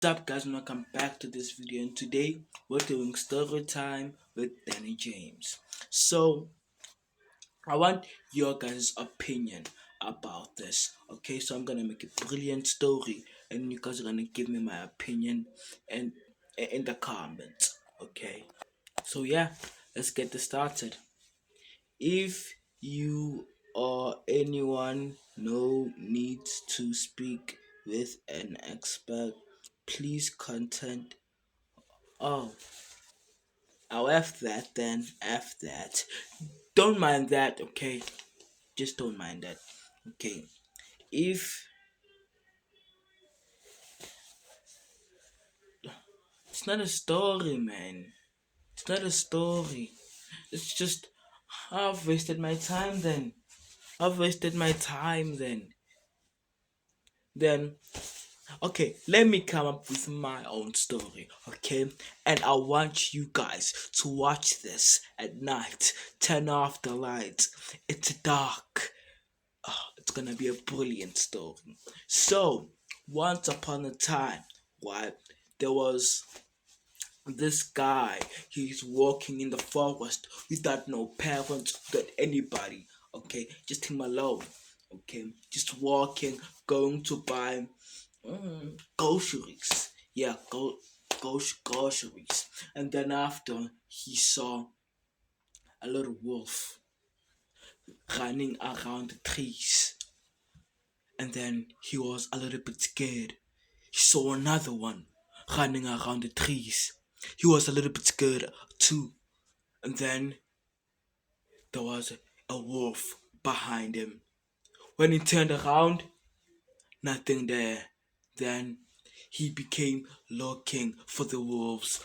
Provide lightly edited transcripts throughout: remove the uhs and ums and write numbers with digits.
What's up guys, and welcome back to this video, and today we're doing story time with Danny James. So I want your guys' opinion about this. Okay, so I'm gonna make a brilliant story and you guys are gonna give me my opinion and in the comments. Okay. So yeah, let's get this started. If you or anyone know needs to speak with an expert, please contact. Oh, I'll F that then. F that. Don't mind that, okay? Just don't mind that. Okay. If it's not a story, man. It's not a story. It's just I've wasted my time then. I've wasted my time then. Then okay, let me come up with my own story, okay? And I want you guys to watch this at night. Turn off the lights. It's dark. It's gonna be a brilliant story. So, once upon a time, right, there was this guy. He's walking in the forest without no parents, without anybody. Okay, just him alone. Okay, just walking, going to buy groceries. Yeah, groceries. And then after he saw a little wolf running around the trees. And then he was a little bit scared. He saw another one running around the trees. He was a little bit scared too. And then there was a wolf behind him. When he turned around, nothing there. Then he became looking for the wolves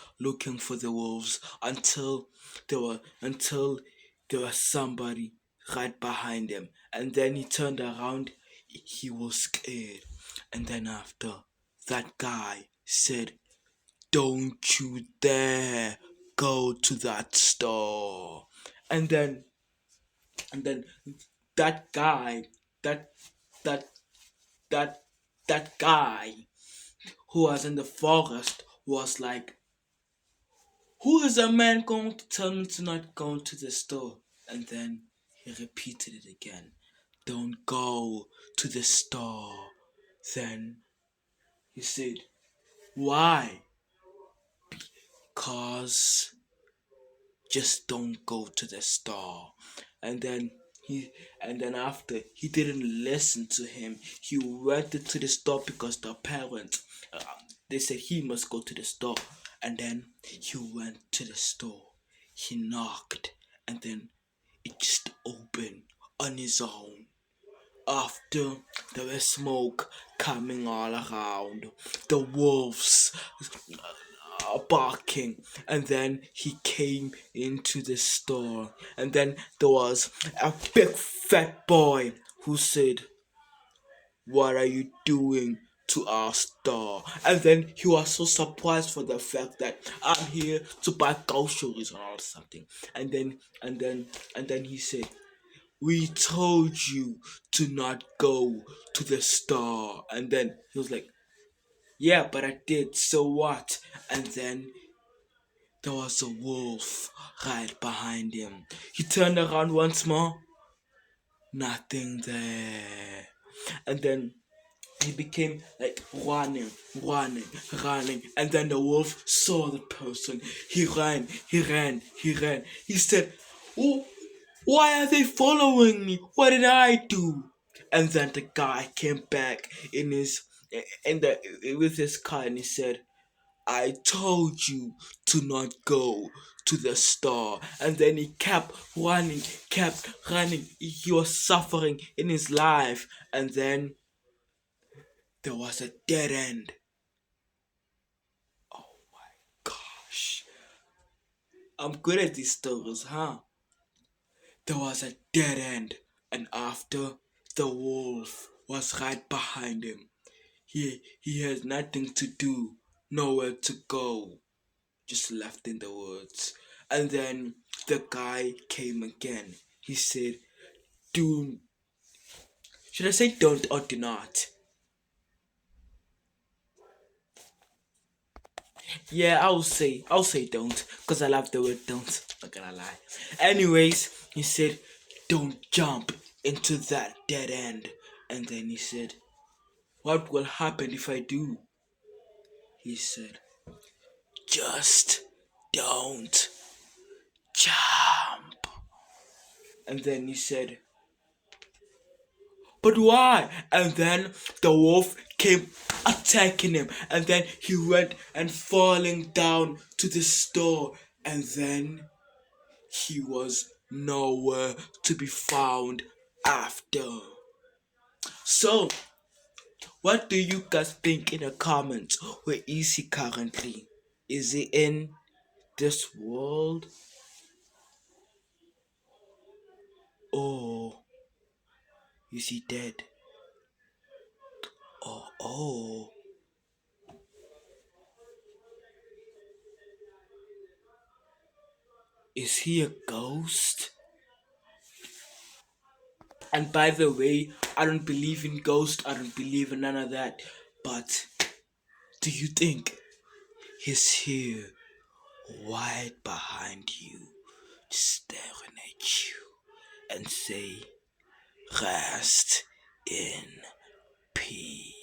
until there was somebody right behind him. And then he turned around, he was scared. And then after that guy said, "Don't you dare go to that store." And then that guy, that that that that guy who was in the forest was like, "Who is a man going to tell me to not go to the store?" And then he repeated it again. "Don't go to the store." Then he said, "Why?" "Cause just don't go to the store." And then he and then after he didn't listen to him, he went to the store because the parents they said he must go to the store. And then he went to the store. He knocked, and then it just opened on his own. After there was smoke coming all around, the wolves barking, and then he came into the store, and then there was a big fat boy who said, "What are you doing to our store?" And then he was so surprised for the fact that I'm here to buy groceries and all something. And then he said, "We told you to not go to the store." And then he was like, "Yeah, but I did, so what?" And then there was a wolf right behind him. He turned around once more, nothing there. And then he became like running. And then the wolf saw the person. He ran. He said, "Oh, why are they following me? What did I do?" And then the guy came back in the with his car, and he said, "I told you to not go to the store." And then he kept running. He was suffering in his life. And then there was a dead end. Oh my gosh. I'm good at these stories, huh? There was a dead end. And after, the wolf was right behind him. He had nothing to do, nowhere to go, just left in the woods. And then the guy came again. He said, "Do should I say don't or do not?" Yeah, I'll say don't, cause I love the word don't. Not gonna lie. Anyways, he said, don't jump into that dead end. And then he said, what will happen if I do? He said, just don't jump. And then he said, but why? And then the wolf came attacking him, and then he went and falling down to the store, and then he was nowhere to be found after. So, what do you guys think in the comments? Where is he currently? Is he in this world? Or is he dead? Oh, is he a ghost? And by the way, I don't believe in ghosts, I don't believe in none of that. But do you think he's here right behind you, staring at you and say, rest in peace?